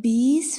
20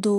2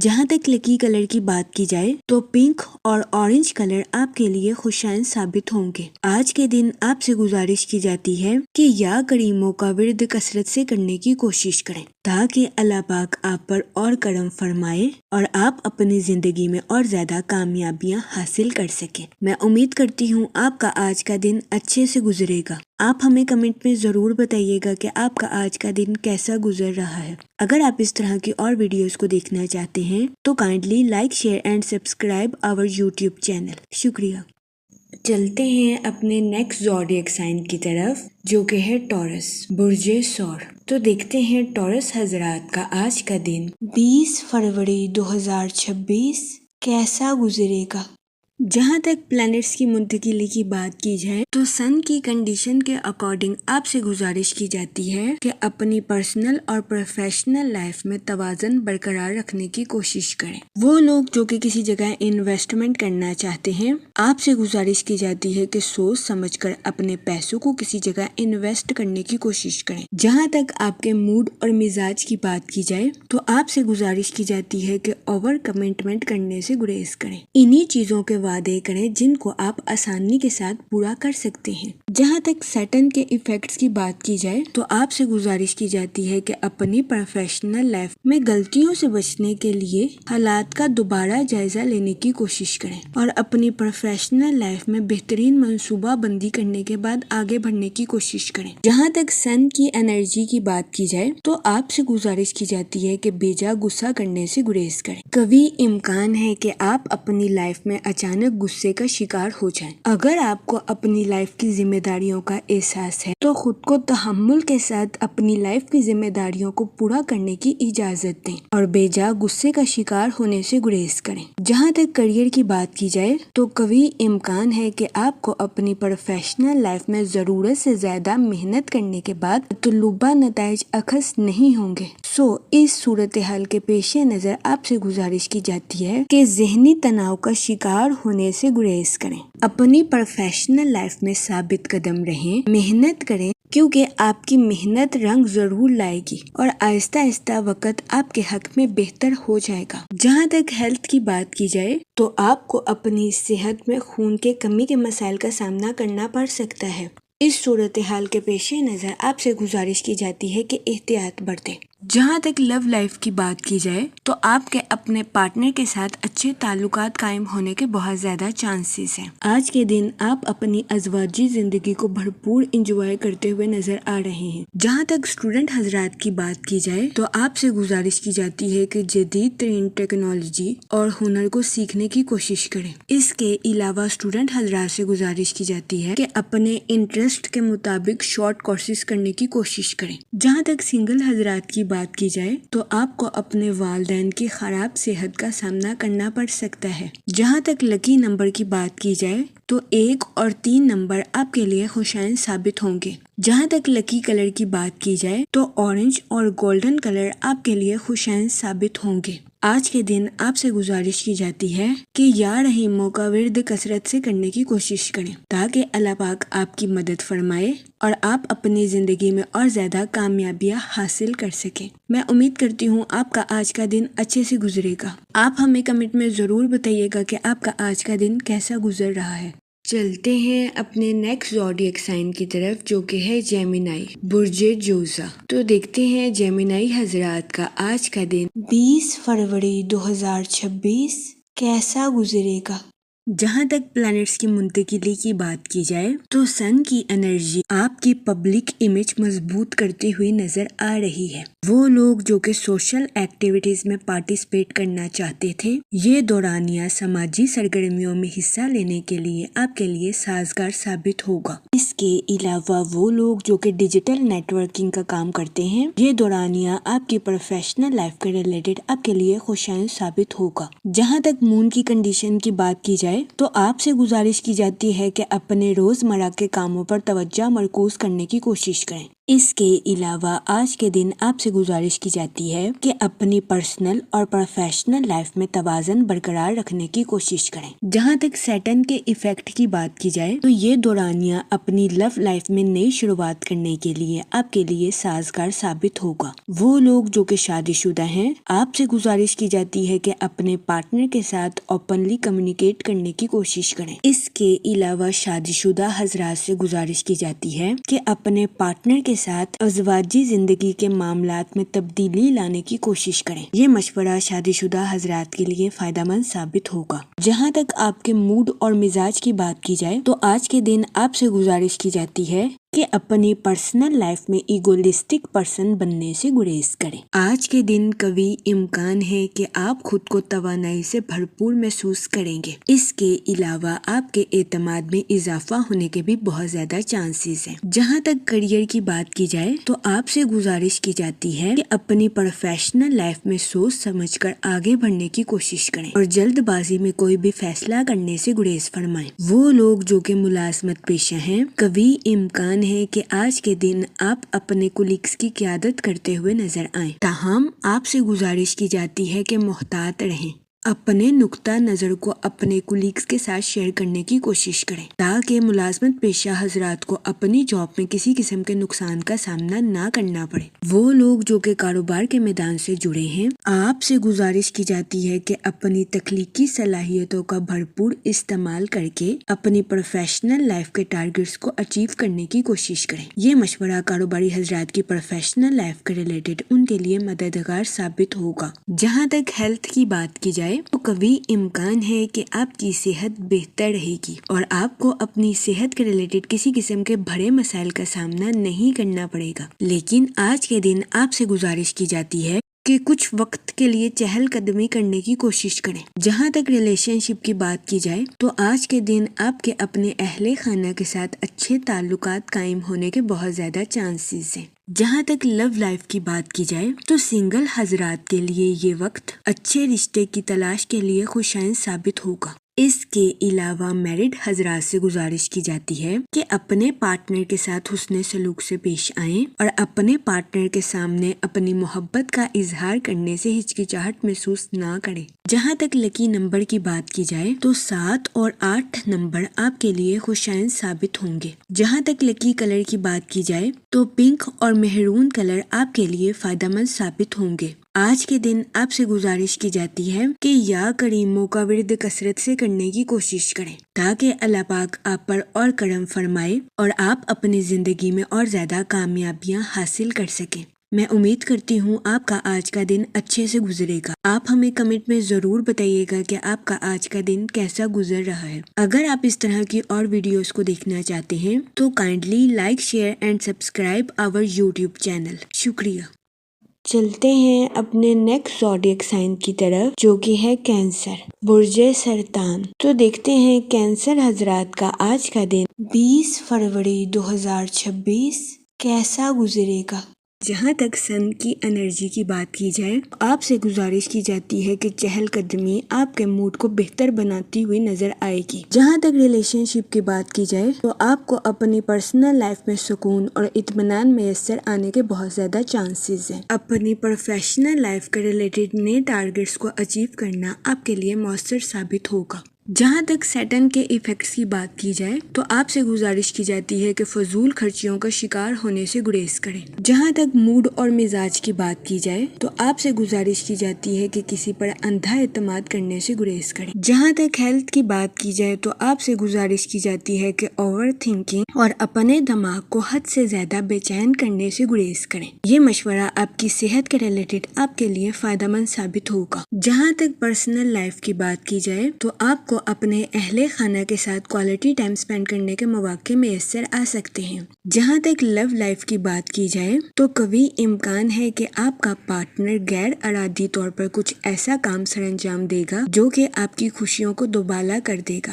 جہاں تک لکی کلر کی بات کی جائے تو پنک اور اورنج کلر آپ کے لیے خوشائن ثابت ہوں گے۔ آج کے دن آپ سے گزارش کی جاتی ہے کہ یا کریموں کا ورد کثرت سے کرنے کی کوشش کریں تاکہ اللہ پاک آپ پر اور کرم فرمائے اور آپ اپنی زندگی میں اور زیادہ کامیابیاں حاصل کر سکیں۔ میں امید کرتی ہوں آپ کا آج کا دن اچھے سے گزرے گا۔ آپ ہمیں کمنٹ میں ضرور بتائیے گا کہ آپ کا آج کا دن کیسا گزر رہا ہے۔ اگر آپ اس طرح کی اور ویڈیوز کو دیکھنا چاہتے ہیں تو kindly like, share and subscribe our YouTube channel. شکریہ۔ چلتے ہیں اپنے نیکسٹ زوڈیک سائن کی طرف جو کہ ہے ٹورس، برج ثور۔ تو دیکھتے ہیں ٹورس حضرات کا آج کا دن 20 فروری 2026 کیسا گزرے گا۔ جہاں تک پلانٹس کی منتقلی کی بات کی جائے تو سن کی کنڈیشن کے اکارڈنگ آپ سے گزارش کی جاتی ہے کہ اپنی پرسنل اور پروفیشنل لائف میں توازن برقرار رکھنے کی کوشش کریں۔ وہ لوگ جو کہ کسی جگہ انویسٹمنٹ کرنا چاہتے ہیں، آپ سے گزارش کی جاتی ہے کہ سوچ سمجھ کر اپنے پیسوں کو کسی جگہ انویسٹ کرنے کی کوشش کریں۔ جہاں تک آپ کے موڈ اور مزاج کی بات کی جائے تو آپ سے گزارش کی جاتی ہے کہ اوور کمٹمنٹ کرنے سے گریز کریں۔ انہی چیزوں کے وعدے کریں جن کو آپ آسانی کے ساتھ پورا کر سکتے ہیں۔ جہاں تک سیٹن کے ایفیکٹس کی بات کی جائے تو آپ سے گزارش کی جاتی ہے کہ اپنی پروفیشنل لائف میں غلطیوں سے بچنے کے لیے حالات کا دوبارہ جائزہ لینے کی کوشش کریں اور اپنی پروفیشنل لائف میں بہترین منصوبہ بندی کرنے کے بعد آگے بڑھنے کی کوشش کریں۔ جہاں تک سن کی انرجی کی بات کی جائے تو آپ سے گزارش کی جاتی ہے کہ بیجا غصہ کرنے سے گریز کریں۔ کبھی امکان ہے کہ آپ اپنی لائف میں اچانک غصے کا شکار ہو جائیں۔ اگر آپ کو اپنی لائف کی ذمہ داریوں کا احساس ہے تو خود کو تحمل کے ساتھ اپنی لائف کی ذمہ داریوں کو پورا کرنے کی اجازت دیں اور بیجا غصے کا شکار ہونے سے گریز کریں۔ جہاں تک کریئر کی بات کی جائے تو کبھی امکان ہے کہ آپ کو اپنی پروفیشنل لائف میں ضرورت سے زیادہ محنت کرنے کے بعد مطلوبہ نتائج اخذ نہیں ہوں گے۔ اس صورتحال کے پیش نظر آپ سے گزارش کی جاتی ہے کہ ذہنی تناؤ کا شکار ہونے سے گریز کریں۔ اپنی پروفیشنل لائف میں ثابت قدم رہیں، محنت کریں کیونکہ آپ کی محنت رنگ ضرور لائے گی اور آہستہ آہستہ وقت آپ کے حق میں بہتر ہو جائے گا۔ جہاں تک ہیلتھ کی بات کی جائے تو آپ کو اپنی صحت میں خون کے کمی کے مسائل کا سامنا کرنا پڑ سکتا ہے۔ اس صورتحال کے پیش نظر آپ سے گزارش کی جاتی ہے کہ احتیاط برتیں۔ جہاں تک لو لائف کی بات کی جائے تو آپ کے اپنے پارٹنر کے ساتھ اچھے تعلقات قائم ہونے کے بہت زیادہ چانسز ہیں۔ آج کے دن آپ اپنی ازواجی زندگی کو بھرپور انجوائے کرتے ہوئے نظر آ رہے ہیں۔ جہاں تک اسٹوڈنٹ حضرات کی بات کی جائے تو آپ سے گزارش کی جاتی ہے کہ جدید ترین ٹیکنالوجی اور ہنر کو سیکھنے کی کوشش کریں۔ اس کے علاوہ اسٹوڈنٹ حضرات سے گزارش کی جاتی ہے کہ اپنے انٹرسٹ کے مطابق شارٹ کورسز کرنے کی کوشش کریں۔ جہاں تک سنگل حضرات کی بات کی جائے تو آپ کو اپنے والدین کی خراب صحت کا سامنا کرنا پڑ سکتا ہے۔ جہاں تک لکی نمبر کی بات کی جائے تو 1 اور 3 نمبر آپ کے لیے خوشائن ثابت ہوں گے۔ جہاں تک لکی کلر کی بات کی جائے تو اورنج اور گولڈن کلر آپ کے لیے خوشائن ثابت ہوں گے۔ آج کے دن آپ سے گزارش کی جاتی ہے کہ یا رحیموں کا ورد کثرت سے کرنے کی کوشش کریں تاکہ اللہ پاک آپ کی مدد فرمائے اور آپ اپنی زندگی میں اور زیادہ کامیابیاں حاصل کر سکیں۔ میں امید کرتی ہوں آپ کا آج کا دن اچھے سے گزرے گا۔ آپ ہمیں کمنٹ میں ضرور بتائیے گا کہ آپ کا آج کا دن کیسا گزر رہا ہے۔ چلتے ہیں اپنے نیکسٹ زوڈیک سائن کی طرف جو کہ ہے جیمینائی، برج جوزا۔ تو دیکھتے ہیں جیمینائی حضرات کا آج کا دن 20 فروری 2026 کیسا گزرے گا۔ جہاں تک پلانٹس کی منتقلی کی بات کی جائے تو سن کی انرجی آپ کی پبلک امیج مضبوط کرتی ہوئی نظر آ رہی ہے۔ وہ لوگ جو کہ سوشل ایکٹیویٹیز میں پارٹیسپیٹ کرنا چاہتے تھے، یہ دورانیہ سماجی سرگرمیوں میں حصہ لینے کے لیے آپ کے لیے سازگار ثابت ہوگا۔ اس کے علاوہ وہ لوگ جو کہ ڈیجیٹل نیٹ ورکنگ کا کام کرتے ہیں، یہ دورانیہ آپ کی پروفیشنل لائف کے ریلیٹڈ آپ کے لیے خوشائن ثابت ہوگا۔ جہاں تک مون کی کنڈیشن کی بات کی جائے تو آپ سے گزارش کی جاتی ہے کہ اپنے روزمرہ کے کاموں پر توجہ مرکوز کرنے کی کوشش کریں۔ اس کے علاوہ آج کے دن آپ سے گزارش کی جاتی ہے کہ اپنی پرسنل اور پروفیشنل لائف میں توازن برقرار رکھنے کی کوشش کریں۔ جہاں تک سیٹرن کے ایفیکٹ کی بات کی جائے تو یہ دورانیہ اپنی لو لائف میں نئی شروعات کرنے کے لیے آپ کے لیے سازگار ثابت ہوگا۔ وہ لوگ جو کہ شادی شدہ ہیں، آپ سے گزارش کی جاتی ہے کہ اپنے پارٹنر کے ساتھ اوپنلی کمیونیکیٹ کرنے کی کوشش کریں۔ اس کے علاوہ شادی شدہ حضرات سے گزارش کی جاتی ہے کہ اپنے پارٹنر کے ساتھ ازواجی زندگی کے معاملات میں تبدیلی لانے کی کوشش کریں۔ یہ مشورہ شادی شدہ حضرات کے لیے فائدہ مند ثابت ہوگا۔ جہاں تک آپ کے موڈ اور مزاج کی بات کی جائے تو آج کے دن آپ سے گزارش کی جاتی ہے کہ اپنی پرسنل لائف میں ایگوئسٹک پرسن بننے سے گریز کریں۔ آج کے دن قوی امکان ہے کہ آپ خود کو توانائی سے بھرپور محسوس کریں گے۔ اس کے علاوہ آپ کے اعتماد میں اضافہ ہونے کے بھی بہت زیادہ چانسز ہیں۔ جہاں تک کریئر کی بات کی جائے تو آپ سے گزارش کی جاتی ہے کہ اپنی پروفیشنل لائف میں سوچ سمجھ کر آگے بڑھنے کی کوشش کریں اور جلد بازی میں کوئی بھی فیصلہ کرنے سے گریز فرمائیں۔ وہ لوگ جو کہ ملازمت پیشہ ہیں، قوی امکان ہے کہ آج کے دن آپ اپنے کولیگز کی قیادت کرتے ہوئے نظر آئیں۔ تاہم آپ سے گزارش کی جاتی ہے کہ محتاط رہیں۔ اپنے نقطہ نظر کو اپنے کولیگز کے ساتھ شیئر کرنے کی کوشش کریں تاکہ ملازمت پیشہ حضرات کو اپنی جاب میں کسی قسم کے نقصان کا سامنا نہ کرنا پڑے۔ وہ لوگ جو کہ کاروبار کے میدان سے جڑے ہیں، آپ سے گزارش کی جاتی ہے کہ اپنی تخلیقی صلاحیتوں کا بھرپور استعمال کر کے اپنی پروفیشنل لائف کے ٹارگٹس کو اچیو کرنے کی کوشش کریں۔ یہ مشورہ کاروباری حضرات کی پروفیشنل لائف کے ریلیٹڈ ان کے لیے مددگار ثابت ہوگا۔ جہاں تک ہیلتھ کی بات کی جائے تو قوی امکان ہے کہ آپ کی صحت بہتر رہے گی اور آپ کو اپنی صحت کے ریلیٹڈ کسی قسم کے بڑے مسائل کا سامنا نہیں کرنا پڑے گا۔ لیکن آج کے دن آپ سے گزارش کی جاتی ہے کہ کچھ وقت کے لیے چہل قدمی کرنے کی کوشش کریں۔ جہاں تک ریلیشن شپ کی بات کی جائے تو آج کے دن آپ کے اپنے اہل خانہ کے ساتھ اچھے تعلقات قائم ہونے کے بہت زیادہ چانسز ہیں۔ جہاں تک لو لائف کی بات کی جائے تو سنگل حضرات کے لیے یہ وقت اچھے رشتے کی تلاش کے لیے خوشائن ثابت ہوگا۔ اس کے علاوہ میرڈ حضرات سے گزارش کی جاتی ہے کہ اپنے پارٹنر کے ساتھ حسن سلوک سے پیش آئیں اور اپنے پارٹنر کے سامنے اپنی محبت کا اظہار کرنے سے ہچکچاہٹ محسوس نہ کریں۔ جہاں تک لکی نمبر کی بات کی جائے تو 7 اور 8 نمبر آپ کے لیے خوشائن ثابت ہوں گے۔ جہاں تک لکی کلر کی بات کی جائے تو پنک اور مہرون کلر آپ کے لیے فائدہ مند ثابت ہوں گے۔ آج کے دن آپ سے گزارش کی جاتی ہے کہ یا کریموں کا ورد کثرت سے کرنے کی کوشش کریں تاکہ اللہ پاک آپ پر اور کرم فرمائے اور آپ اپنی زندگی میں اور زیادہ کامیابیاں حاصل کر سکیں۔ میں امید کرتی ہوں آپ کا آج کا دن اچھے سے گزرے گا۔ آپ ہمیں کمنٹ میں ضرور بتائیے گا کہ آپ کا آج کا دن کیسا گزر رہا ہے۔ اگر آپ اس طرح کی اور ویڈیوز کو دیکھنا چاہتے ہیں تو kindly like, share and subscribe our YouTube channel. شکریہ۔ چلتے ہیں اپنے نیکسٹ زوڈیک سائن کی طرف جو کہ ہے کینسر، برج سرطان۔ تو دیکھتے ہیں کینسر حضرات کا آج کا دن 20 فروری 2026 کیسا گزرے گا۔ جہاں تک سن کی انرجی کی بات کی جائے آپ سے گزارش کی جاتی ہے کہ چہل قدمی آپ کے موڈ کو بہتر بناتی ہوئی نظر آئے گی۔ جہاں تک ریلیشن شپ کی بات کی جائے تو آپ کو اپنی پرسنل لائف میں سکون اور اطمینان میسر آنے کے بہت زیادہ چانسز ہیں۔ اپنی پروفیشنل لائف کے ریلیٹڈ نئے ٹارگٹس کو اچیو کرنا آپ کے لیے مؤثر ثابت ہوگا۔ جہاں تک سیٹرن کے ایفیکٹس کی بات کی جائے تو آپ سے گزارش کی جاتی ہے کہ فضول خرچیوں کا شکار ہونے سے گریز کریں۔ جہاں تک موڈ اور مزاج کی بات کی جائے تو آپ سے گزارش کی جاتی ہے کہ کسی پر اندھا اعتماد کرنے سے گریز کریں۔ جہاں تک ہیلتھ کی بات کی جائے تو آپ سے گزارش کی جاتی ہے کہ اوور تھنکنگ اور اپنے دماغ کو حد سے زیادہ بے چین کرنے سے گریز کریں۔ یہ مشورہ آپ کی صحت کے ریلیٹڈ آپ کے لیے فائدہ مند ثابت ہوگا۔ جہاں تک پرسنل لائف کی بات کی جائے تو آپ کو اپنے اہل خانہ کے ساتھ کوالٹی ٹائم سپینڈ کرنے کے مواقع میسر آ سکتے ہیں۔ جہاں تک لو لائف کی بات کی جائے تو قوی امکان ہے کہ آپ کا پارٹنر غیر ارادی طور پر کچھ ایسا کام سر انجام دے گا جو کہ آپ کی خوشیوں کو دوبالا کر دے گا۔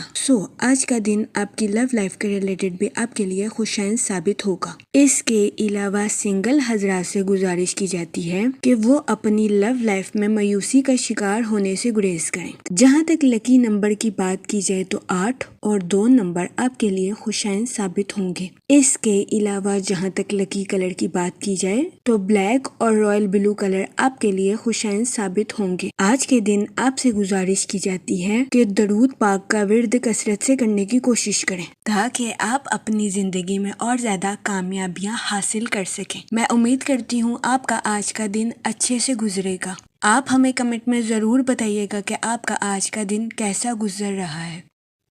آج کا دن آپ کی لو لائف کے ریلیٹڈ بھی آپ کے لیے خوشائن ثابت ہوگا۔ اس کے علاوہ سنگل حضرات سے گزارش کی جاتی ہے کہ وہ اپنی لو لائف میں مایوسی کا شکار ہونے سے گریز کریں۔ جہاں تک لکی نمبر کی بات کی جائے تو 8 اور 2 نمبر آپ کے لیے خوشائن ثابت ہوں گے۔ اس کے علاوہ جہاں تک لکی کلر کی بات کی جائے تو بلیک اور رائل بلو کلر آپ کے لیے خوشائن ثابت ہوں گے۔ آج کے دن آپ سے گزارش کی جاتی ہے کہ درود پاک کا ورد کثرت سے کرنے کی کوشش کریں تاکہ آپ اپنی زندگی میں اور زیادہ کامیابیاں حاصل کر سکیں۔ میں امید کرتی ہوں آپ کا آج کا دن اچھے سے گزرے گا۔ آپ ہمیں کمنٹ میں ضرور بتائیے گا کہ آپ کا آج کا دن کیسا گزر رہا ہے۔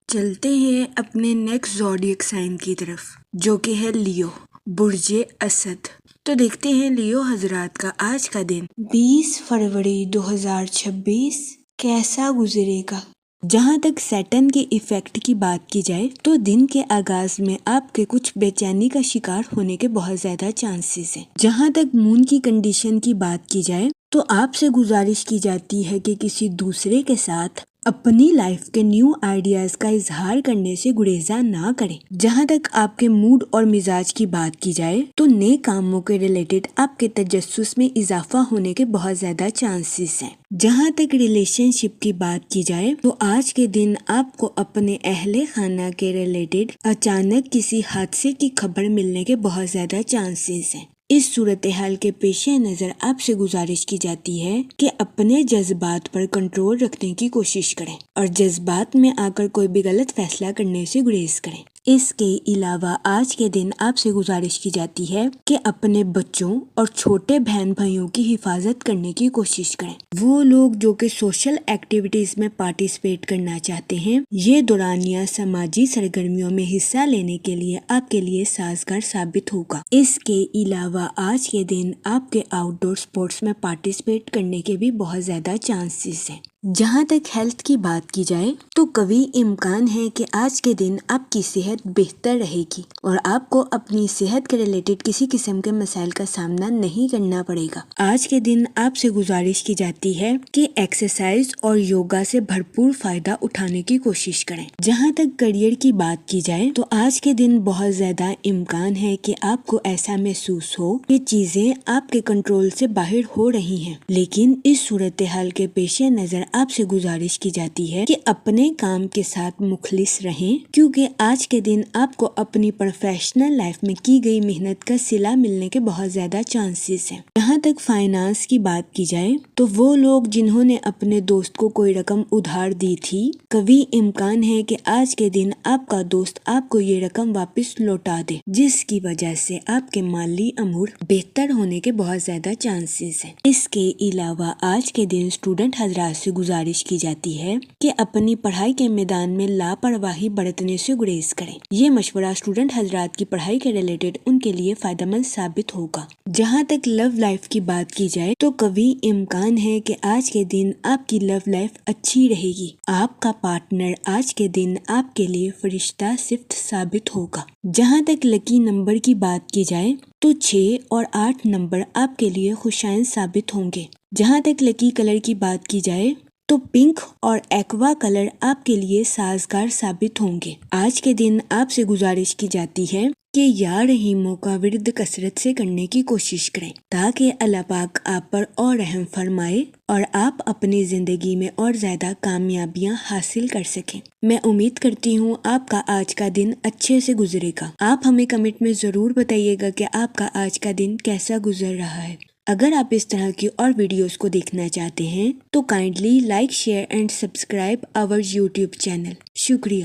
چلتے ہیں اپنے نیکسٹ زوڈیک سائن کی طرف، جو کہ ہے لیو، برج اسد۔ تو دیکھتے ہیں لیو حضرات کا آج کا دن 20 فروری 2026 کیسا گزرے گا۔ جہاں تک سیٹن کے ایفیکٹ کی بات کی جائے تو دن کے آغاز میں آپ کے کچھ بے چینی کا شکار ہونے کے بہت زیادہ چانسز ہیں۔ جہاں تک مون کی کنڈیشن کی بات کی جائے تو آپ سے گزارش کی جاتی ہے کہ کسی دوسرے کے ساتھ اپنی لائف کے نیو آئیڈیاز کا اظہار کرنے سے گریزا نہ کریں۔ جہاں تک آپ کے موڈ اور مزاج کی بات کی جائے تو نئے کاموں کے ریلیٹڈ آپ کے تجسس میں اضافہ ہونے کے بہت زیادہ چانسز ہیں۔ جہاں تک ریلیشن شپ کی بات کی جائے تو آج کے دن آپ کو اپنے اہل خانہ کے ریلیٹڈ اچانک کسی حادثے کی خبر ملنے کے بہت زیادہ چانسز ہیں۔ اس صورتحال کے پیش نظر آپ سے گزارش کی جاتی ہے کہ اپنے جذبات پر کنٹرول رکھنے کی کوشش کریں اور جذبات میں آ کر کوئی بھی غلط فیصلہ کرنے سے گریز کریں۔ اس کے علاوہ آج کے دن آپ سے گزارش کی جاتی ہے کہ اپنے بچوں اور چھوٹے بہن بھائیوں کی حفاظت کرنے کی کوشش کریں۔ وہ لوگ جو کہ سوشل ایکٹیویٹیز میں پارٹیسپیٹ کرنا چاہتے ہیں، یہ دورانیہ سماجی سرگرمیوں میں حصہ لینے کے لیے آپ کے لیے سازگار ثابت ہوگا۔ اس کے علاوہ آج کے دن آپ کے آؤٹ ڈور سپورٹس میں پارٹیسپیٹ کرنے کے بھی بہت زیادہ چانسز ہیں۔ جہاں تک ہیلتھ کی بات کی جائے تو قوی امکان ہے کہ آج کے دن آپ کی صحت بہتر رہے گی اور آپ کو اپنی صحت کے ریلیٹڈ کسی قسم کے مسائل کا سامنا نہیں کرنا پڑے گا۔ آج کے دن آپ سے گزارش کی جاتی ہے کہ ایکسرسائز اور یوگا سے بھرپور فائدہ اٹھانے کی کوشش کریں۔ جہاں تک کیریئر کی بات کی جائے تو آج کے دن بہت زیادہ امکان ہے کہ آپ کو ایسا محسوس ہو کہ چیزیں آپ کے کنٹرول سے باہر ہو رہی ہیں، لیکن اس صورتحال کے پیش نظر آپ سے گزارش کی جاتی ہے کہ اپنے کام کے ساتھ مخلص رہیں، کیونکہ آج کے دن آپ کو اپنی پروفیشنل لائف میں کی گئی محنت کا صلہ ملنے کے بہت زیادہ چانسز ہیں۔ جہاں تک فائنانس کی بات کی جائے تو وہ لوگ جنہوں نے اپنے دوست کو کوئی رقم ادھار دی تھی، قوی امکان ہے کہ آج کے دن آپ کا دوست آپ کو یہ رقم واپس لوٹا دے، جس کی وجہ سے آپ کے مالی امور بہتر ہونے کے بہت زیادہ چانسز ہیں۔ اس کے علاوہ آج کے دن اسٹوڈنٹ حضرات سے گزارش کی جاتی ہے کہ اپنی پڑھائی کے میدان میں لاپرواہی برتنے سے گریز کریں۔ یہ مشورہ اسٹوڈنٹ حضرات کی پڑھائی کے ریلیٹڈ ان کے لیے فائدہ مند ثابت ہوگا۔ جہاں تک لو لائف کی بات کی جائے تو قوی امکان ہے کہ آج کے دن آپ کی لو لائف اچھی رہے گی۔ آپ کا پارٹنر آج کے دن آپ کے لیے فرشتہ صفت ثابت ہوگا۔ جہاں تک لکی نمبر کی بات کی جائے تو 6 اور 8 نمبر آپ کے لیے خوشائن ثابت ہوں گے۔ جہاں تک لکی کلر کی بات کی جائے تو پنک اور ایکوا کلر آپ کے لیے سازگار ثابت ہوں گے۔ آج کے دن آپ سے گزارش کی جاتی ہے کہ یا رحیموں کا ورد کثرت سے کرنے کی کوشش کریں تاکہ اللہ پاک آپ پر اور رحم فرمائے اور آپ اپنی زندگی میں اور زیادہ کامیابیاں حاصل کر سکیں۔ میں امید کرتی ہوں آپ کا آج کا دن اچھے سے گزرے گا۔ آپ ہمیں کمنٹ میں ضرور بتائیے گا کہ آپ کا آج کا دن کیسا گزر رہا ہے۔ اگر آپ اس طرح کی اور ویڈیوز کو دیکھنا چاہتے ہیں تو kindly like, share and subscribe our YouTube channel. شکریہ۔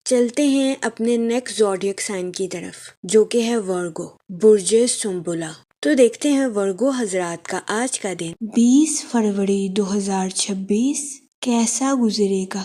چلتے ہیں اپنے نیکسٹ زوڈیک سائن کی طرف، جو کہ ہے ورگو، برج سنبلا۔ تو دیکھتے ہیں ورگو حضرات کا آج کا دن 20 فروری 2026 کیسا گزرے گا۔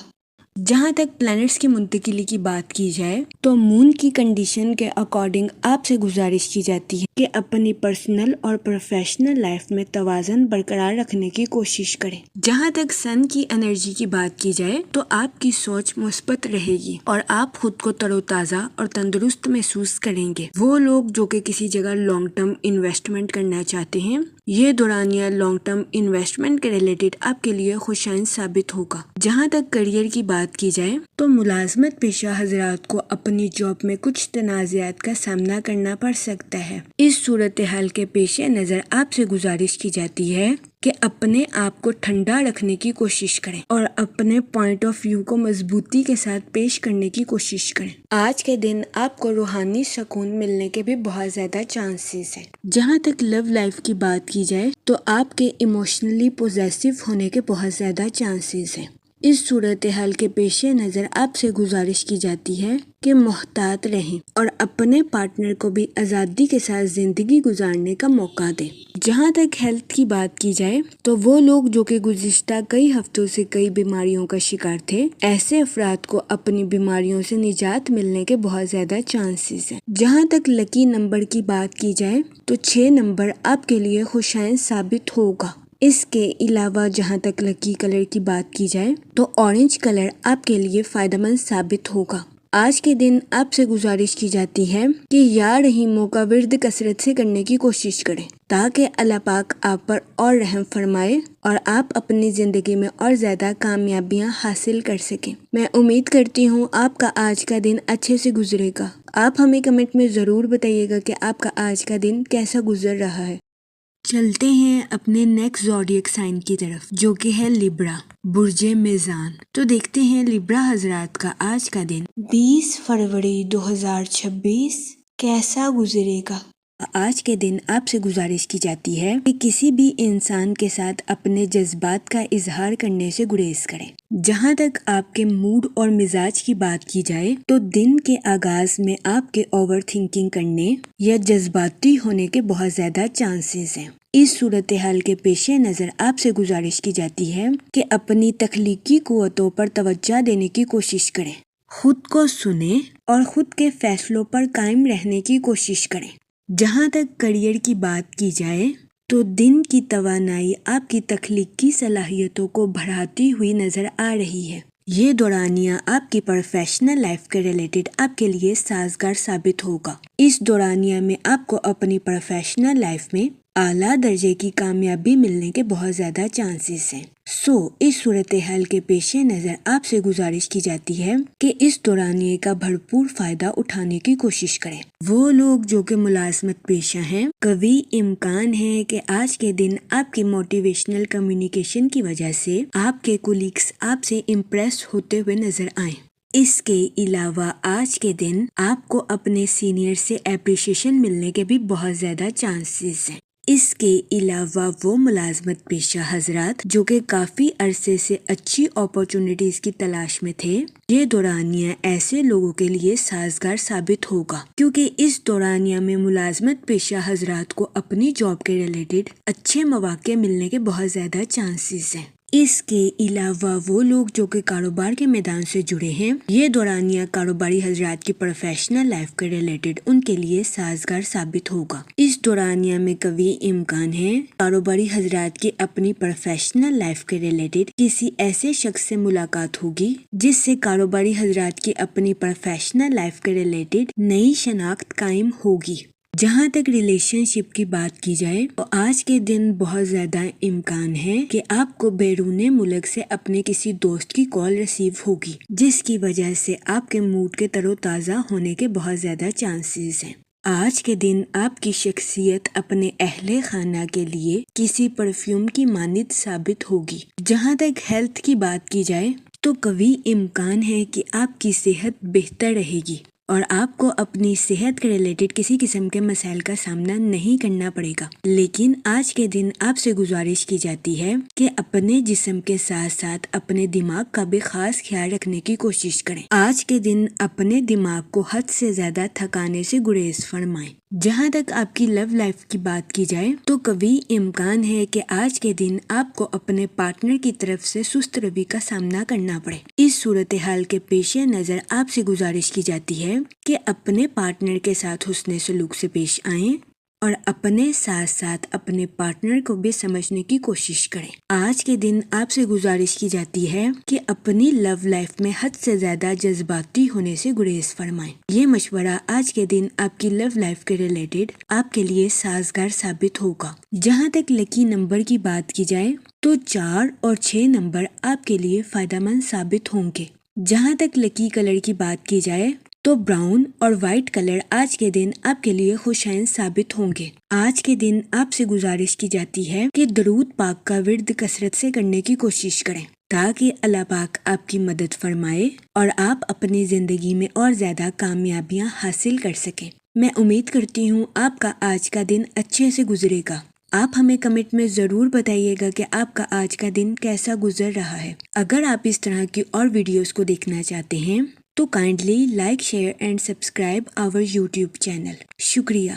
جہاں تک پلانٹس کی منتقلی کی بات کی جائے تو مون کی کنڈیشن کے اکارڈنگ آپ سے گزارش کی جاتی ہے کہ اپنی پرسنل اور پروفیشنل لائف میں توازن برقرار رکھنے کی کوشش کریں۔ جہاں تک سن کی انرجی کی بات کی جائے تو آپ کی سوچ مثبت رہے گی اور آپ خود کو تر و تازہ اور تندرست محسوس کریں گے۔ وہ لوگ جو کہ کسی جگہ لانگ ٹرم انویسٹمنٹ کرنا چاہتے ہیں، یہ دورانیہ لانگ ٹرم انویسٹمنٹ کے ریلیٹڈ آپ کے لیے خوشائن ثابت ہوگا۔ جہاں تک کیریئر کی بات کی جائے تو ملازمت پیشہ حضرات کو اپنی جاب میں کچھ تنازعات کا سامنا کرنا پڑ سکتا ہے۔ اس صورتحال کے پیش نظر آپ سے گزارش کی جاتی ہے کہ اپنے آپ کو ٹھنڈا رکھنے کی کوشش کریں اور اپنے پوائنٹ آف ویو کو مضبوطی کے ساتھ پیش کرنے کی کوشش کریں۔ آج کے دن آپ کو روحانی سکون ملنے کے بھی بہت زیادہ چانسز ہیں۔ جہاں تک لو لائف کی بات کی جائے تو آپ کے ایموشنلی پوزیسو ہونے کے بہت زیادہ چانسز ہیں۔ اس صورتحال کے پیش نظر آپ سے گزارش کی جاتی ہے کہ محتاط رہیں اور اپنے پارٹنر کو بھی آزادی کے ساتھ زندگی گزارنے کا موقع دیں۔ جہاں تک ہیلتھ کی بات کی جائے تو وہ لوگ جو کہ گزشتہ کئی ہفتوں سے کئی بیماریوں کا شکار تھے، ایسے افراد کو اپنی بیماریوں سے نجات ملنے کے بہت زیادہ چانسز ہیں۔ جہاں تک لکی نمبر کی بات کی جائے تو 6 نمبر آپ کے لیے خوشائن ثابت ہوگا۔ اس کے علاوہ جہاں تک لکی کلر کی بات کی جائے تو اورنج کلر آپ کے لیے فائدہ مند ثابت ہوگا۔ آج کے دن آپ سے گزارش کی جاتی ہے کہ یا رحیموں کا ورد کثرت سے کرنے کی کوشش کریں تاکہ اللہ پاک آپ پر اور رحم فرمائے اور آپ اپنی زندگی میں اور زیادہ کامیابیاں حاصل کر سکیں۔ میں امید کرتی ہوں آپ کا آج کا دن اچھے سے گزرے گا۔ آپ ہمیں کمنٹ میں ضرور بتائیے گا کہ آپ کا آج کا دن کیسا گزر رہا ہے۔ چلتے ہیں اپنے نیکسٹ زوڈیک سائن کی طرف جو کہ ہے لیبرا، برج میزان۔ تو دیکھتے ہیں لیبرا حضرات کا آج کا دن 20 فروری 2026 کیسا گزرے گا۔ آج کے دن آپ سے گزارش کی جاتی ہے کہ کسی بھی انسان کے ساتھ اپنے جذبات کا اظہار کرنے سے گریز کریں۔ جہاں تک آپ کے موڈ اور مزاج کی بات کی جائے تو دن کے آغاز میں آپ کے اوور تھنکنگ کرنے یا جذباتی ہونے کے بہت زیادہ چانسز ہیں۔ اس صورتحال کے پیش نظر آپ سے گزارش کی جاتی ہے کہ اپنی تخلیقی قوتوں پر توجہ دینے کی کوشش کریں، خود کو سنیں اور خود کے فیصلوں پر قائم رہنے کی کوشش کریں۔ جہاں تک کریئر کی بات کی جائے تو دن کی توانائی آپ کی تخلیقی صلاحیتوں کو بڑھاتی ہوئی نظر آ رہی ہے۔ یہ دورانیہ آپ کی پروفیشنل لائف کے ریلیٹڈ آپ کے لیے سازگار ثابت ہوگا۔ اس دورانیہ میں آپ کو اپنی پروفیشنل لائف میں اعلیٰ درجے کی کامیابی ملنے کے بہت زیادہ چانسز ہیں۔ اس صورتحال کے پیش نظر آپ سے گزارش کی جاتی ہے کہ اس دورانیے کا بھرپور فائدہ اٹھانے کی کوشش کریں۔ وہ لوگ جو کہ ملازمت پیشہ ہیں، قوی امکان ہے کہ آج کے دن آپ کی موٹیویشنل کمیونیکیشن کی وجہ سے آپ کے کولیگز آپ سے امپریس ہوتے ہوئے نظر آئیں۔ اس کے علاوہ آج کے دن آپ کو اپنے سینئر سے اپریشیشن ملنے کے بھی بہت زیادہ چانسز ہیں۔ اس کے علاوہ وہ ملازمت پیشہ حضرات جو کہ کافی عرصے سے اچھی اپارچونٹیز کی تلاش میں تھے، یہ دورانیہ ایسے لوگوں کے لیے سازگار ثابت ہوگا کیونکہ اس دورانیہ میں ملازمت پیشہ حضرات کو اپنی جاب کے ریلیٹڈ اچھے مواقع ملنے کے بہت زیادہ چانسز ہیں۔ اس کے علاوہ وہ لوگ جو کہ کاروبار کے میدان سے جڑے ہیں، یہ دورانیہ کاروباری حضرات کی پروفیشنل لائف کے ریلیٹڈ ان کے لیے سازگار ثابت ہوگا۔ اس دورانیہ میں قوی امکان ہے کاروباری حضرات کی اپنی پروفیشنل لائف کے ریلیٹڈ کسی ایسے شخص سے ملاقات ہوگی جس سے کاروباری حضرات کی اپنی پروفیشنل لائف کے ریلیٹڈ نئی شناخت قائم ہوگی۔ جہاں تک ریلیشن شپ کی بات کی جائے تو آج کے دن بہت زیادہ امکان ہے کہ آپ کو بیرون ملک سے اپنے کسی دوست کی کال ریسیو ہوگی جس کی وجہ سے آپ کے موڈ کے تر و تازہ ہونے کے بہت زیادہ چانسز ہیں۔ آج کے دن آپ کی شخصیت اپنے اہل خانہ کے لیے کسی پرفیوم کی مانند ثابت ہوگی۔ جہاں تک ہیلتھ کی بات کی جائے تو قوی امکان ہے کہ آپ کی صحت بہتر رہے گی اور آپ کو اپنی صحت کے ریلیٹڈ کسی قسم کے مسائل کا سامنا نہیں کرنا پڑے گا، لیکن آج کے دن آپ سے گزارش کی جاتی ہے کہ اپنے جسم کے ساتھ ساتھ اپنے دماغ کا بھی خاص خیال رکھنے کی کوشش کریں۔ آج کے دن اپنے دماغ کو حد سے زیادہ تھکانے سے گریز فرمائیں۔ جہاں تک آپ کی لو لائف کی بات کی جائے تو قوی امکان ہے کہ آج کے دن آپ کو اپنے پارٹنر کی طرف سے سست روی کا سامنا کرنا پڑے۔ اس صورتحال کے پیش نظر آپ سے گزارش کی جاتی ہے کہ اپنے پارٹنر کے ساتھ حسن سلوک سے پیش آئیں اور اپنے ساتھ ساتھ اپنے پارٹنر کو بھی سمجھنے کی کوشش کریں۔ آج کے دن آپ سے گزارش کی جاتی ہے کہ اپنی لو لائف میں حد سے زیادہ جذباتی ہونے سے گریز فرمائیں۔ یہ مشورہ آج کے دن آپ کی لو لائف کے ریلیٹڈ آپ کے لیے سازگار ثابت ہوگا۔ جہاں تک لکی نمبر کی بات کی جائے تو 4 اور 6 نمبر آپ کے لیے فائدہ مند ثابت ہوں گے۔ جہاں تک لکی کلر کی بات کی جائے تو براؤن اور وائٹ کلر آج کے دن آپ کے لیے خوشائن ثابت ہوں گے۔ آج کے دن آپ سے گزارش کی جاتی ہے کہ درود پاک کا ورد کثرت سے کرنے کی کوشش کریں تاکہ اللہ پاک آپ کی مدد فرمائے اور آپ اپنی زندگی میں اور زیادہ کامیابیاں حاصل کر سکیں۔ میں امید کرتی ہوں آپ کا آج کا دن اچھے سے گزرے گا۔ آپ ہمیں کمنٹ میں ضرور بتائیے گا کہ آپ کا آج کا دن کیسا گزر رہا ہے۔ اگر آپ اس طرح کی اور ویڈیوز کو دیکھنا چاہتے ہیں تو kindly like, share and subscribe our YouTube channel. شکریہ۔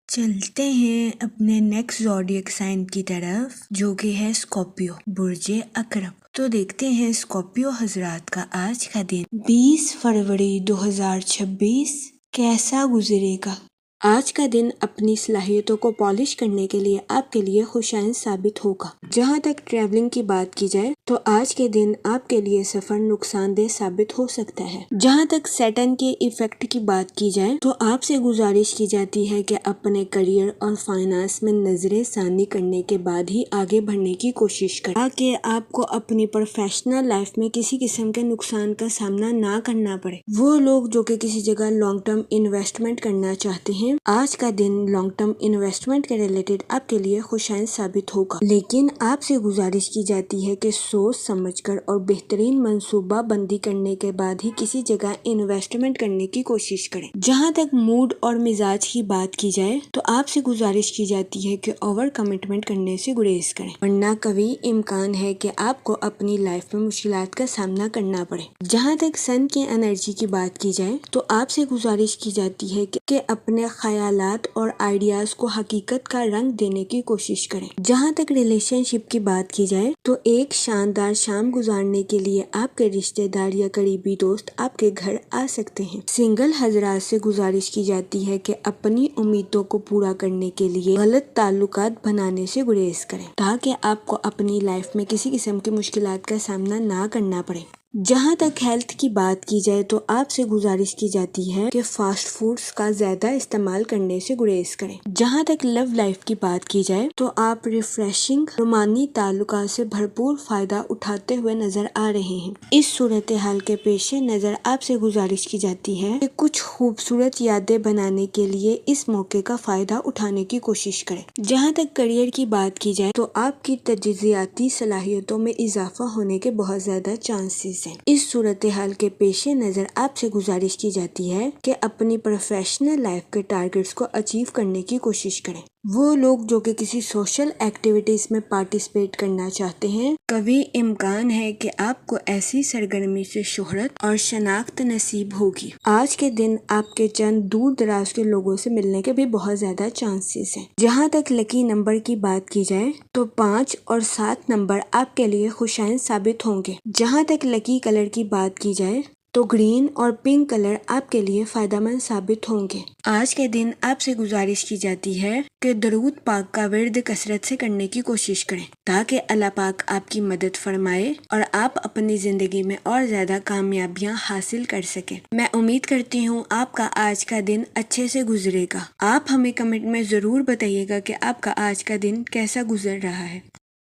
چلتے ہیں اپنے نیکسٹ زوڈیک سائن کی طرف جو کہ ہے اسکارپیو، برج عقرب۔ تو دیکھتے ہیں اسکارپیو حضرات کا آج کا دن 20 فروری 2026 کیسا گزرے گا۔ آج کا دن اپنی صلاحیتوں کو پالش کرنے کے لیے آپ کے لیے خوشائن ثابت ہوگا۔ جہاں تک ٹریولنگ کی بات کی جائے تو آج کے دن آپ کے لیے سفر نقصان دہ ثابت ہو سکتا ہے۔ جہاں تک سیٹن کے ایفیکٹ کی بات کی جائے تو آپ سے گزارش کی جاتی ہے کہ اپنے کریئر اور فائنانس میں نظر ثانی کرنے کے بعد ہی آگے بڑھنے کی کوشش کریں تاکہ آپ کو اپنی پروفیشنل لائف میں کسی قسم کے نقصان کا سامنا نہ کرنا پڑے۔ وہ لوگ جو کہ کسی جگہ لانگ ٹرم انویسٹمنٹ کرنا چاہتے ہیں، آج کا دن لانگ ٹرم انویسٹمنٹ کے ریلیٹڈ آپ کے لیے خوشائن ثابت ہوگا، لیکن آپ سے گزارش کی جاتی ہے کہ سوچ سمجھ کر اور بہترین منصوبہ بندی کرنے کے بعد ہی کسی جگہ انویسٹمنٹ کرنے کی کوشش کریں۔ جہاں تک موڈ اور مزاج کی بات کی جائے تو آپ سے گزارش کی جاتی ہے کہ اوور کمٹمنٹ کرنے سے گریز کریں، ورنہ کبھی امکان ہے کہ آپ کو اپنی لائف میں مشکلات کا سامنا کرنا پڑے۔ جہاں تک سن کی انرجی کی بات کی جائے تو آپ سے گزارش کی جاتی ہے کہ اپنے خیالات اور آئیڈیاز کو حقیقت کا رنگ دینے کی کوشش کریں۔ جہاں تک ریلیشن شپ کی بات کی جائے تو ایک شاندار شام گزارنے کے لیے آپ کے رشتہ دار یا قریبی دوست آپ کے گھر آ سکتے ہیں۔ سنگل حضرات سے گزارش کی جاتی ہے کہ اپنی امیدوں کو پورا کرنے کے لیے غلط تعلقات بنانے سے گریز کریں تاکہ آپ کو اپنی لائف میں کسی قسم کی مشکلات کا سامنا نہ کرنا پڑے۔ جہاں تک ہیلتھ کی بات کی جائے تو آپ سے گزارش کی جاتی ہے کہ فاسٹ فوڈز کا زیادہ استعمال کرنے سے گریز کریں۔ جہاں تک لو لائف کی بات کی جائے تو آپ ریفریشنگ رومانی تعلقات سے بھرپور فائدہ اٹھاتے ہوئے نظر آ رہے ہیں۔ اس صورتحال کے پیش نظر آپ سے گزارش کی جاتی ہے کہ کچھ خوبصورت یادیں بنانے کے لیے اس موقع کا فائدہ اٹھانے کی کوشش کریں۔ جہاں تک کریئر کی بات کی جائے تو آپ کی تجزیاتی صلاحیتوں میں اضافہ ہونے کے بہت زیادہ چانسز ہیں۔ اس صورتحال کے پیش نظر آپ سے گزارش کی جاتی ہے کہ اپنی پروفیشنل لائف کے ٹارگٹس کو اچیو کرنے کی کوشش کریں۔ وہ لوگ جو کہ کسی سوشل ایکٹیویٹیز میں پارٹیسپیٹ کرنا چاہتے ہیں، کبھی امکان ہے کہ آپ کو ایسی سرگرمی سے شہرت اور شناخت نصیب ہوگی۔ آج کے دن آپ کے چند دور دراز کے لوگوں سے ملنے کے بھی بہت زیادہ چانسز ہیں۔ جہاں تک لکی نمبر کی بات کی جائے تو 5 اور 7 نمبر آپ کے لیے خوشائن ثابت ہوں گے۔ جہاں تک لکی کلر کی بات کی جائے تو گرین اور پنک کلر آپ کے لیے فائدہ مند ثابت ہوں گے۔ آج کے دن آپ سے گزارش کی جاتی ہے کہ درود پاک کا ورد کثرت سے کرنے کی کوشش کریں تاکہ اللہ پاک آپ کی مدد فرمائے اور آپ اپنی زندگی میں اور زیادہ کامیابیاں حاصل کر سکیں۔ میں امید کرتی ہوں آپ کا آج کا دن اچھے سے گزرے گا۔ آپ ہمیں کمنٹ میں ضرور بتائیے گا کہ آپ کا آج کا دن کیسا گزر رہا ہے۔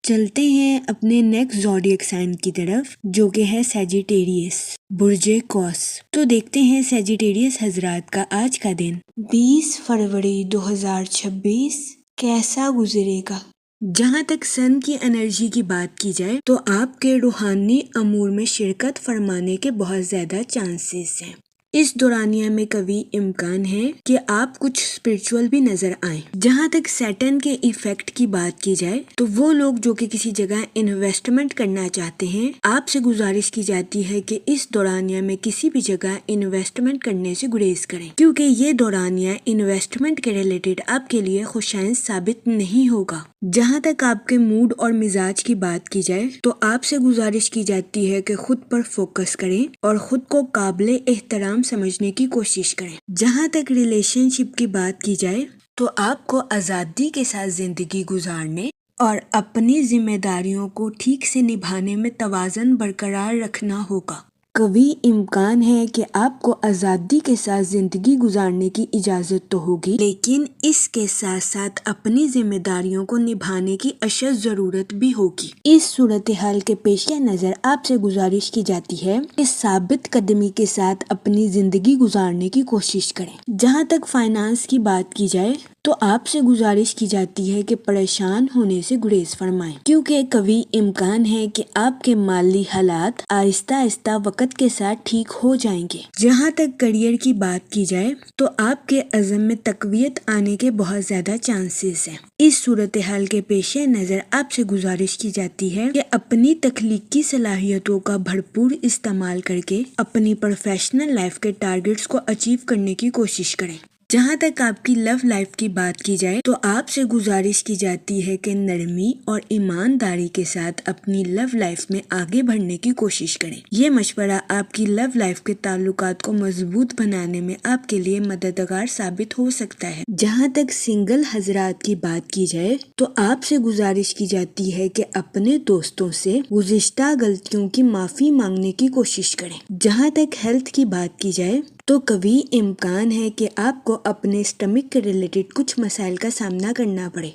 چلتے ہیں اپنے نیکسٹ زوڈیک سائن کی طرف جو کہ ہے سیجیٹیریس، برج قوس۔ تو دیکھتے ہیں سیجیٹیریس حضرات کا آج کا دن 20 فروری 2026 کیسا گزرے گا۔ جہاں تک سن کی انرجی کی بات کی جائے تو آپ کے روحانی امور میں شرکت فرمانے کے بہت زیادہ چانسز ہیں۔ اس دورانیہ میں کبھی امکان ہے کہ آپ کچھ اسپرچول بھی نظر آئیں۔ جہاں تک سیٹن کے ایفیکٹ کی بات کی جائے تو وہ لوگ جو کہ کسی جگہ انویسٹمنٹ کرنا چاہتے ہیں، آپ سے گزارش کی جاتی ہے کہ اس دورانیہ میں کسی بھی جگہ انویسٹمنٹ کرنے سے گریز کریں کیونکہ یہ دورانیہ انویسٹمنٹ کے ریلیٹڈ آپ کے لیے خوشائن ثابت نہیں ہوگا۔ جہاں تک آپ کے موڈ اور مزاج کی بات کی جائے تو آپ سے گزارش کی جاتی ہے کہ خود پر فوکس کریں اور خود کو قابل احترام سمجھنے کی کوشش کریں۔ جہاں تک ریلیشن شپ کی بات کی جائے تو آپ کو آزادی کے ساتھ زندگی گزارنے اور اپنی ذمہ داریوں کو ٹھیک سے نبھانے میں توازن برقرار رکھنا ہوگا۔ قوی امکان ہے کہ آپ کو آزادی کے ساتھ زندگی گزارنے کی اجازت تو ہوگی، لیکن اس کے ساتھ ساتھ اپنی ذمہ داریوں کو نبھانے کی اشد ضرورت بھی ہوگی۔ اس صورتحال کے پیش نظر آپ سے گزارش کی جاتی ہے کہ ثابت قدمی کے ساتھ اپنی زندگی گزارنے کی کوشش کریں۔ جہاں تک فائنانس کی بات کی جائے تو آپ سے گزارش کی جاتی ہے کہ پریشان ہونے سے گریز فرمائیں، کیونکہ قوی امکان ہے کہ آپ کے مالی حالات آہستہ آہستہ وقت کے ساتھ ٹھیک ہو جائیں گے۔ جہاں تک کیریئر کی بات کی جائے تو آپ کے عزم میں تقویت آنے کے بہت زیادہ چانسز ہیں۔ اس صورتحال کے پیش نظر آپ سے گزارش کی جاتی ہے کہ اپنی تخلیقی صلاحیتوں کا بھرپور استعمال کر کے اپنی پروفیشنل لائف کے ٹارگٹس کو اچیو کرنے کی کوشش کریں۔ جہاں تک آپ کی لو لائف کی بات کی جائے تو آپ سے گزارش کی جاتی ہے کہ نرمی اور ایمانداری کے ساتھ اپنی لو لائف میں آگے بڑھنے کی کوشش کریں۔ یہ مشورہ آپ کی لو لائف کے تعلقات کو مضبوط بنانے میں آپ کے لیے مددگار ثابت ہو سکتا ہے۔ جہاں تک سنگل حضرات کی بات کی جائے تو آپ سے گزارش کی جاتی ہے کہ اپنے دوستوں سے گزشتہ غلطیوں کی معافی مانگنے کی کوشش کریں۔ جہاں تک ہیلتھ کی بات کی جائے تو قوی امکان ہے کہ آپ کو اپنے اسٹمک کے ریلیٹڈ کچھ مسائل کا سامنا کرنا پڑے۔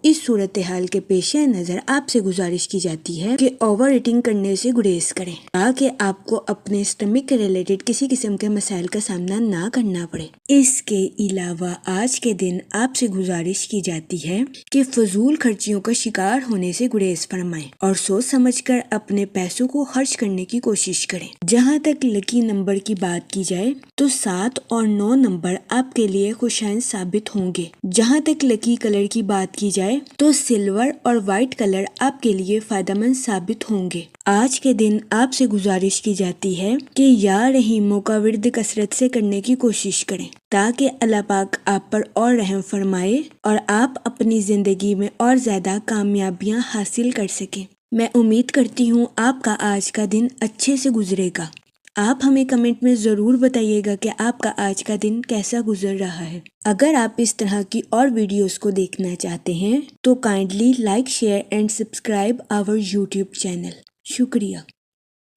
اس صورتحال کے پیش نظر آپ سے گزارش کی جاتی ہے کہ اوور ایٹنگ کرنے سے گریز کریں تاکہ آپ کو اپنے اسٹمک کے ریلیٹڈ کسی قسم کے مسائل کا سامنا نہ کرنا پڑے۔ اس کے علاوہ آج کے دن آپ سے گزارش کی جاتی ہے کہ فضول خرچیوں کا شکار ہونے سے گریز فرمائیں اور سوچ سمجھ کر اپنے پیسوں کو خرچ کرنے کی کوشش کریں۔ جہاں تک لکی نمبر کی بات کی جائے تو 7 اور 9 نمبر آپ کے لیے خوشائن ثابت ہوں گے۔ جہاں تک لکی کلر کی بات کی جائے تو سلور اور وائٹ کلر آپ کے لیے فائدہ مند ثابت ہوں گے۔ آج کے دن آپ سے گزارش کی جاتی ہے کہ یا رحیموں کا ورد کثرت سے کرنے کی کوشش کریں تاکہ اللہ پاک آپ پر اور رحم فرمائے اور آپ اپنی زندگی میں اور زیادہ کامیابیاں حاصل کر سکیں۔ میں امید کرتی ہوں آپ کا آج کا دن اچھے سے گزرے گا۔ آپ ہمیں کمنٹ میں ضرور بتائیے گا کہ آپ کا آج کا دن کیسا گزر رہا ہے۔ اگر آپ اس طرح کی اور ویڈیوز کو دیکھنا چاہتے ہیں تو kindly like, share and subscribe our YouTube channel. شکریہ۔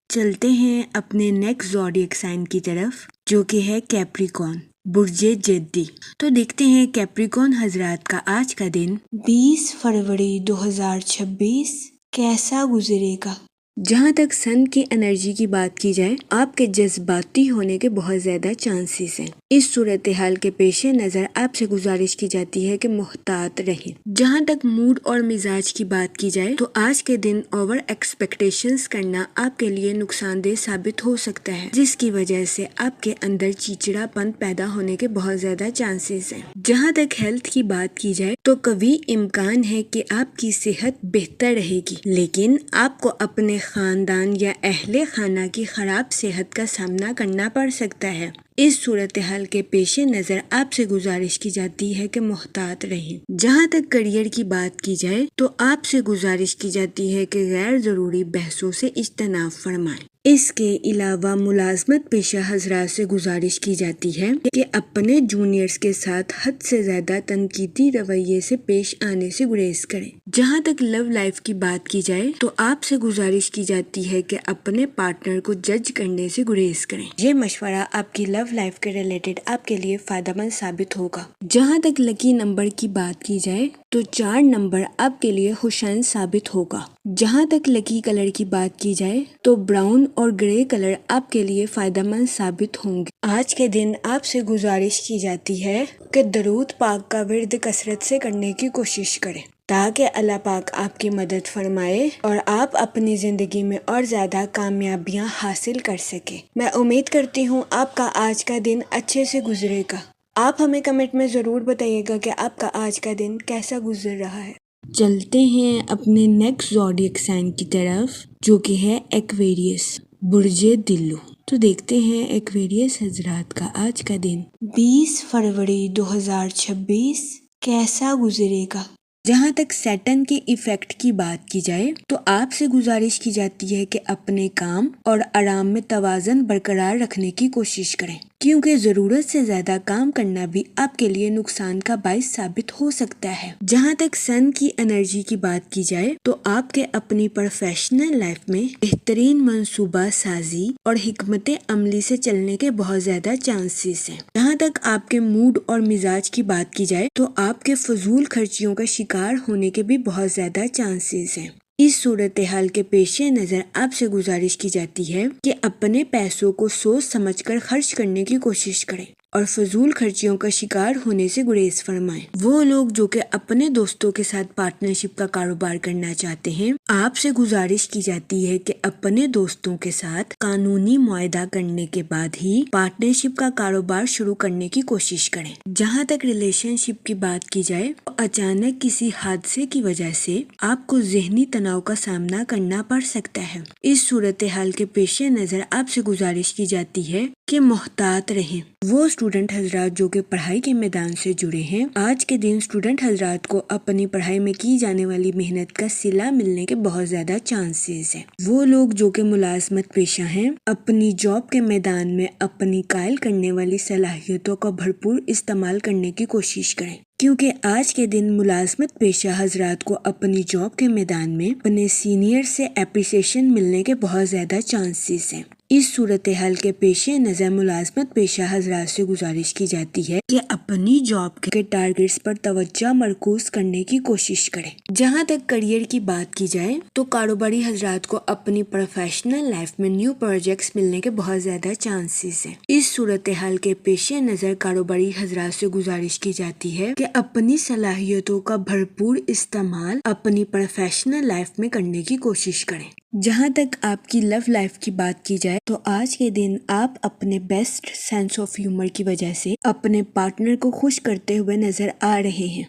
چلتے ہیں اپنے نیکسٹ زوڈیک سائن کی طرف جو کہ ہے کیپریکون، برج جدی۔ تو دیکھتے ہیں کیپریکون حضرات کا آج کا دن 20 فروری 2026 کیسا گزرے گا۔ جہاں تک سن کی انرجی کی بات کی جائے آپ کے جذباتی ہونے کے بہت زیادہ چانسز ہیں۔ اس صورتحال کے پیش نظر آپ سے گزارش کی جاتی ہے کہ محتاط رہیں۔ جہاں تک موڈ اور مزاج کی بات کی جائے تو آج کے دن اوور ایکسپیکٹیشنز کرنا آپ کے لیے نقصان دہ ثابت ہو سکتا ہے، جس کی وجہ سے آپ کے اندر چڑچڑا پن پیدا ہونے کے بہت زیادہ چانسز ہیں۔ جہاں تک ہیلتھ کی بات کی جائے تو قوی امکان ہے کہ آپ کی صحت بہتر رہے گی، لیکن آپ کو اپنے خاندان یا اہل خانہ کی خراب صحت کا سامنا کرنا پڑ سکتا ہے۔ اس صورتحال کے پیش نظر آپ سے گزارش کی جاتی ہے کہ محتاط رہیں۔ جہاں تک کیریئر کی بات کی جائے تو آپ سے گزارش کی جاتی ہے کہ غیر ضروری بحثوں سے اجتناب فرمائیں۔ اس کے علاوہ ملازمت پیشہ حضرات سے گزارش کی جاتی ہے کہ اپنے جونیئرز کے ساتھ حد سے زیادہ تنقیدی رویے سے پیش آنے سے گریز کریں۔ جہاں تک لو لائف کی بات کی جائے تو آپ سے گزارش کی جاتی ہے کہ اپنے پارٹنر کو جج کرنے سے گریز کریں۔ یہ مشورہ آپ کی لو لائف کے ریلیٹڈ آپ کے لیے فائدہ مند ثابت ہوگا۔ جہاں تک لکی نمبر کی بات کی جائے تو 4 نمبر آپ کے لیے خوشائن ثابت ہوگا۔ جہاں تک لکی کلر کی بات کی جائے تو براؤن اور گرے کلر آپ کے لیے فائدہ مند ثابت ہوں گے۔ آج کے دن آپ سے گزارش کی جاتی ہے کہ درود پاک کا ورد کثرت سے کرنے کی کوشش کریں تاکہ اللہ پاک آپ کی مدد فرمائے اور آپ اپنی زندگی میں اور زیادہ کامیابیاں حاصل کر سکیں۔ میں امید کرتی ہوں آپ کا آج کا دن اچھے سے گزرے گا۔ آپ ہمیں کمنٹ میں ضرور بتائیے گا کہ آپ کا آج کا دن کیسا گزر رہا ہے۔ چلتے ہیں اپنے نیکسٹ زوڈیک سائن کی طرف جو کہ ہے ایکویریس، برج دلو۔ تو دیکھتے ہیں ایکویریس حضرات کا آج کا دن 20 فروری 2026 کیسا گزرے گا۔ جہاں تک سیٹن کے ایفیکٹ کی بات کی جائے تو آپ سے گزارش کی جاتی ہے کہ اپنے کام اور آرام میں توازن برقرار رکھنے کی کوشش کریں۔ کیونکہ ضرورت سے زیادہ کام کرنا بھی آپ کے لیے نقصان کا باعث ثابت ہو سکتا ہے۔ جہاں تک سن کی انرجی کی بات کی جائے تو آپ کے اپنی پروفیشنل لائف میں بہترین منصوبہ سازی اور حکمت عملی سے چلنے کے بہت زیادہ چانسز ہیں۔ جہاں تک آپ کے موڈ اور مزاج کی بات کی جائے تو آپ کے فضول خرچیوں کا شکار ہونے کے بھی بہت زیادہ چانسز ہیں۔ اس صورتحال کے پیش نظر آپ سے گزارش کی جاتی ہے کہ اپنے پیسوں کو سوچ سمجھ کر خرچ کرنے کی کوشش کریں اور فضول خرچیوں کا شکار ہونے سے گریز فرمائیں۔ وہ لوگ جو کہ اپنے دوستوں کے ساتھ پارٹنرشپ کا کاروبار کرنا چاہتے ہیں، آپ سے گزارش کی جاتی ہے کہ اپنے دوستوں کے ساتھ قانونی معاہدہ کرنے کے بعد ہی پارٹنرشپ کا کاروبار شروع کرنے کی کوشش کریں۔ جہاں تک ریلیشن شپ کی بات کی جائے تو اچانک کسی حادثے کی وجہ سے آپ کو ذہنی تناؤ کا سامنا کرنا پڑ سکتا ہے۔ اس صورتحال کے پیش نظر آپ سے گزارش کی جاتی ہے کہ محتاط رہیں۔ وہ اسٹوڈنٹ حضرات جو کہ پڑھائی کے میدان سے جڑے ہیں، آج کے دن اسٹوڈنٹ حضرات کو اپنی پڑھائی میں کی جانے والی محنت کا صلہ ملنے کے بہت زیادہ چانسز ہیں۔ وہ لوگ جو کہ ملازمت پیشہ ہیں، اپنی جاب کے میدان میں اپنی قائل کرنے والی صلاحیتوں کا بھرپور استعمال کرنے کی کوشش کریں، کیونکہ آج کے دن ملازمت پیشہ حضرات کو اپنی جاب کے میدان میں اپنے سینئر سے اپریسیشن ملنے کے بہت زیادہ چانسز ہیں۔ اس صورتحال کے پیش نظر ملازمت پیشہ حضرات سے گزارش کی جاتی ہے کہ اپنی جاب کے ٹارگیٹس پر توجہ مرکوز کرنے کی کوشش کریں۔ جہاں تک کریئر کی بات کی جائے تو کاروباری حضرات کو اپنی پروفیشنل لائف میں نیو پروجیکٹس ملنے کے بہت زیادہ چانسز ہیں۔ اس صورتحال کے پیش نظر کاروباری حضرات سے گزارش کی جاتی ہے کہ اپنی صلاحیتوں کا بھرپور استعمال اپنی پروفیشنل لائف میں کرنے کی کوشش کریں۔ جہاں تک آپ کی لو لائف کی بات کی جائے تو آج کے دن آپ اپنے بیسٹ سینس آف ہیومر کی وجہ سے اپنے پارٹنر کو خوش کرتے ہوئے نظر آ رہے ہیں۔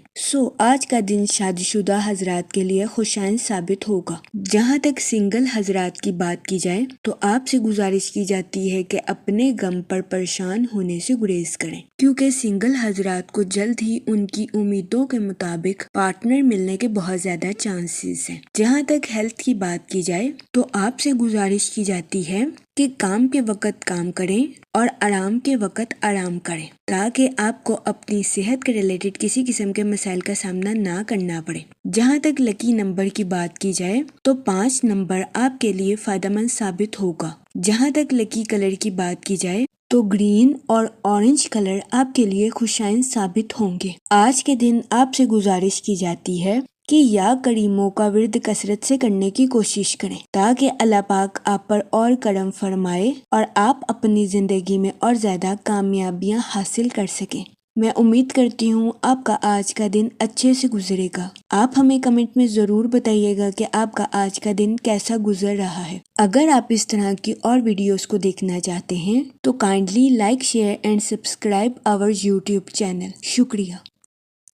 آج کا دن شادی شدہ حضرات کے لیے خوشائن ثابت ہوگا۔ جہاں تک سنگل حضرات کی بات کی جائے تو آپ سے گزارش کی جاتی ہے کہ اپنے غم پر پریشان ہونے سے گریز کریں، کیونکہ سنگل حضرات کو جلد ہی ان کی امیدوں کے مطابق پارٹنر ملنے کے بہت زیادہ چانسز ہیں۔ جہاں تک ہیلتھ کی بات کی جائے تو آپ سے گزارش کی جاتی ہے کہ کام کے وقت کام کریں اور آرام کے وقت آرام کریں، تاکہ آپ کو اپنی صحت کے ریلیٹڈ کسی قسم کے مسائل کا سامنا نہ کرنا پڑے۔ جہاں تک لکی نمبر کی بات کی جائے تو 5 نمبر آپ کے لیے فائدہ مند ثابت ہوگا۔ جہاں تک لکی کلر کی بات کی جائے تو گرین اور اورنج کلر آپ کے لیے خوشائن ثابت ہوں گے۔ آج کے دن آپ سے گزارش کی جاتی ہے کہ یا کریموں کا ورد کثرت سے کرنے کی کوشش کریں، تاکہ اللہ پاک آپ پر اور کرم فرمائے اور آپ اپنی زندگی میں اور زیادہ کامیابیاں حاصل کر سکیں۔ میں امید کرتی ہوں آپ کا آج کا دن اچھے سے گزرے گا۔ آپ ہمیں کمنٹ میں ضرور بتائیے گا کہ آپ کا آج کا دن کیسا گزر رہا ہے۔ اگر آپ اس طرح کی اور ویڈیوز کو دیکھنا چاہتے ہیں تو kindly like, share and subscribe our YouTube channel. شکریہ۔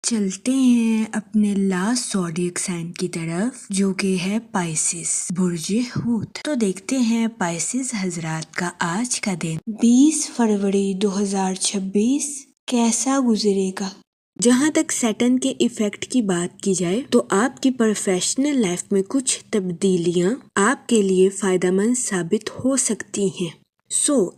چلتے ہیں اپنے لاسٹ زوڈیک سائن کی طرف، جو کہ ہے پائسس، برج حوت۔ تو دیکھتے ہیں پائسس حضرات کا آج کا دن 20 فروری 2026 کیسا گزرے گا۔ جہاں تک سیٹن کے ایفیکٹ کی بات کی جائے تو آپ کی پروفیشنل لائف میں کچھ تبدیلیاں آپ کے لیے فائدہ مند ثابت ہو سکتی ہیں۔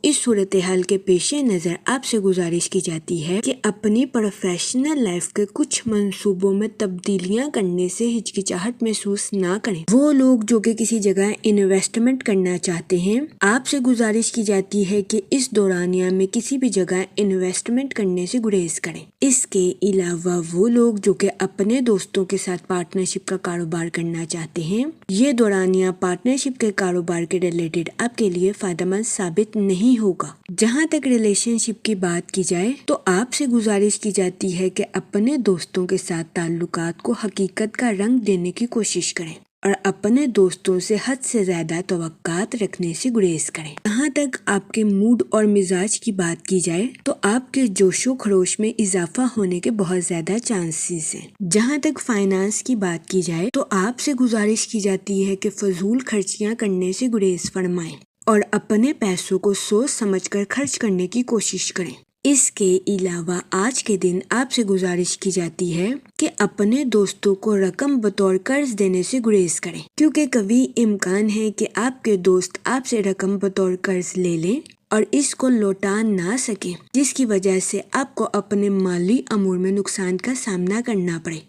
اس صورتحال کے پیش نظر آپ سے گزارش کی جاتی ہے کہ اپنی پروفیشنل لائف کے کچھ منصوبوں میں تبدیلیاں کرنے سے ہچکچاہٹ محسوس نہ کریں۔ وہ لوگ جو کہ کسی جگہ انویسٹمنٹ کرنا چاہتے ہیں، آپ سے گزارش کی جاتی ہے کہ اس دورانیہ میں کسی بھی جگہ انویسٹمنٹ کرنے سے گریز کریں۔ اس کے علاوہ وہ لوگ جو کہ اپنے دوستوں کے ساتھ پارٹنرشپ کا کاروبار کرنا چاہتے ہیں، یہ دورانیہ پارٹنرشپ کے کاروبار کے ریلیٹڈ آپ کے لیے فائدہ مند ثابت نہیں ہوگا۔ جہاں تک ریلیشن شپ کی بات کی جائے تو آپ سے گزارش کی جاتی ہے کہ اپنے دوستوں کے ساتھ تعلقات کو حقیقت کا رنگ دینے کی کوشش کریں اور اپنے دوستوں سے حد سے زیادہ توقعات رکھنے سے گریز کریں۔ جہاں تک آپ کے موڈ اور مزاج کی بات کی جائے تو آپ کے جوش و خروش میں اضافہ ہونے کے بہت زیادہ چانسز ہیں۔ جہاں تک فائنانس کی بات کی جائے تو آپ سے گزارش کی جاتی ہے کہ فضول خرچیاں کرنے سے گریز فرمائیں اور اپنے پیسوں کو سوچ سمجھ کر خرچ کرنے کی کوشش کریں۔ اس کے علاوہ آج کے دن آپ سے گزارش کی جاتی ہے کہ اپنے دوستوں کو رقم بطور قرض دینے سے گریز کریں، کیونکہ کبھی امکان ہے کہ آپ کے دوست آپ سے رقم بطور قرض لے لیں اور اس کو لوٹا نہ سکیں، جس کی وجہ سے آپ کو اپنے مالی امور میں نقصان کا سامنا کرنا پڑے۔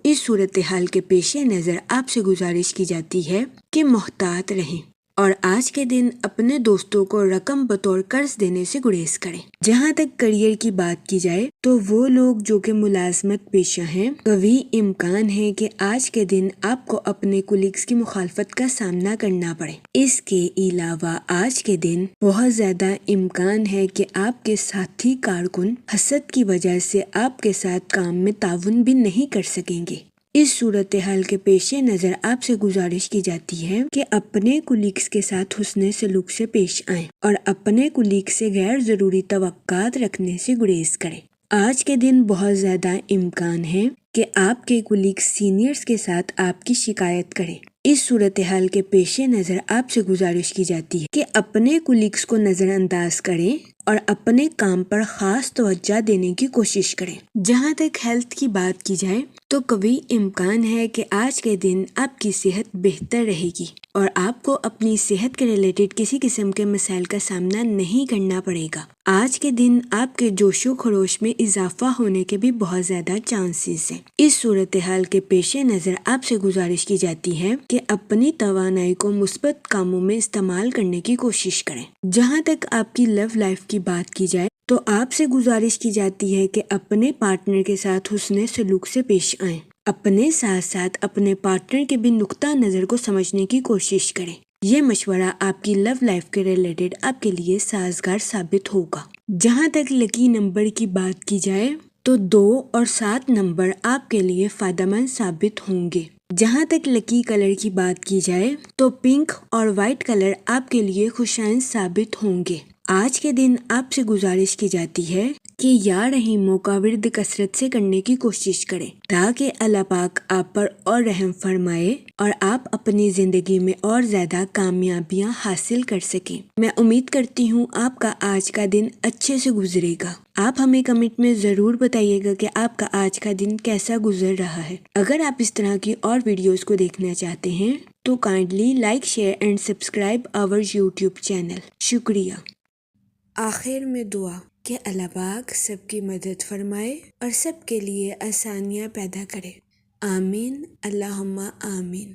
اس صورتحال کے پیش نظر آپ سے گزارش کی جاتی ہے کہ محتاط رہیں اور آج کے دن اپنے دوستوں کو رقم بطور قرض دینے سے گریز کریں۔ جہاں تک کریئر کی بات کی جائے تو وہ لوگ جو کہ ملازمت پیشہ ہیں، قوی امکان ہے کہ آج کے دن آپ کو اپنے کولیگز کی مخالفت کا سامنا کرنا پڑے۔ اس کے علاوہ آج کے دن بہت زیادہ امکان ہے کہ آپ کے ساتھی کارکن حسد کی وجہ سے آپ کے ساتھ کام میں تعاون بھی نہیں کر سکیں گے۔ اس صورتحال کے پیش نظر آپ سے گزارش کی جاتی ہے کہ اپنے کولیگز کے ساتھ حسن سلوک سے پیش آئیں اور اپنے کولیگ سے غیر ضروری توقعات رکھنے سے گریز کریں۔ آج کے دن بہت زیادہ امکان ہے کہ آپ کے کولیگ سینئرز کے ساتھ آپ کی شکایت کریں۔ اس صورتحال کے پیش نظر آپ سے گزارش کی جاتی ہے کہ اپنے کولیگز کو نظر انداز کریں اور اپنے کام پر خاص توجہ دینے کی کوشش کریں۔ جہاں تک ہیلتھ کی بات کی جائے تو قوی امکان ہے کہ آج کے دن آپ کی صحت بہتر رہے گی اور آپ کو اپنی صحت کے ریلیٹڈ کسی قسم کے مسائل کا سامنا نہیں کرنا پڑے گا۔ آج کے دن آپ کے جوش و خروش میں اضافہ ہونے کے بھی بہت زیادہ چانسز ہیں۔ اس صورتحال کے پیش نظر آپ سے گزارش کی جاتی ہے کہ اپنی توانائی کو مثبت کاموں میں استعمال کرنے کی کوشش کریں۔ جہاں تک آپ کی لو لائف کی بات کی جائے تو آپ سے گزارش کی جاتی ہے کہ اپنے پارٹنر کے ساتھ حسن سلوک سے پیش آئیں۔ اپنے ساتھ ساتھ اپنے پارٹنر کے بھی نقطہ نظر کو سمجھنے کی کوشش کریں۔ یہ مشورہ آپ کی لو لائف کے ریلیٹڈ آپ کے لیے سازگار ثابت ہوگا۔ جہاں تک لکی نمبر کی بات کی جائے تو 2 اور 7 نمبر آپ کے لیے فائدہ مند ثابت ہوں گے۔ جہاں تک لکی کلر کی بات کی جائے تو پنک اور وائٹ کلر آپ کے لیے خوشائند ثابت ہوں گے۔ آج کے دن آپ سے گزارش کی جاتی ہے کہ یا رحیموں کا ورد کثرت سے کرنے کی کوشش کریں تاکہ اللہ پاک آپ پر اور رحم فرمائے اور آپ اپنی زندگی میں اور زیادہ کامیابیاں حاصل کر سکیں۔ میں امید کرتی ہوں آپ کا آج کا دن اچھے سے گزرے گا۔ آپ ہمیں کمنٹ میں ضرور بتائیے گا کہ آپ کا آج کا دن کیسا گزر رہا ہے۔ اگر آپ اس طرح کی اور ویڈیوز کو دیکھنا چاہتے ہیں تو kindly like, share and subscribe our YouTube channel. شکریہ۔ آخر میں دعا کہ اللہ پاک سب کی مدد فرمائے اور سب کے لیے آسانیاں پیدا کرے۔ آمین، اللہم آمین۔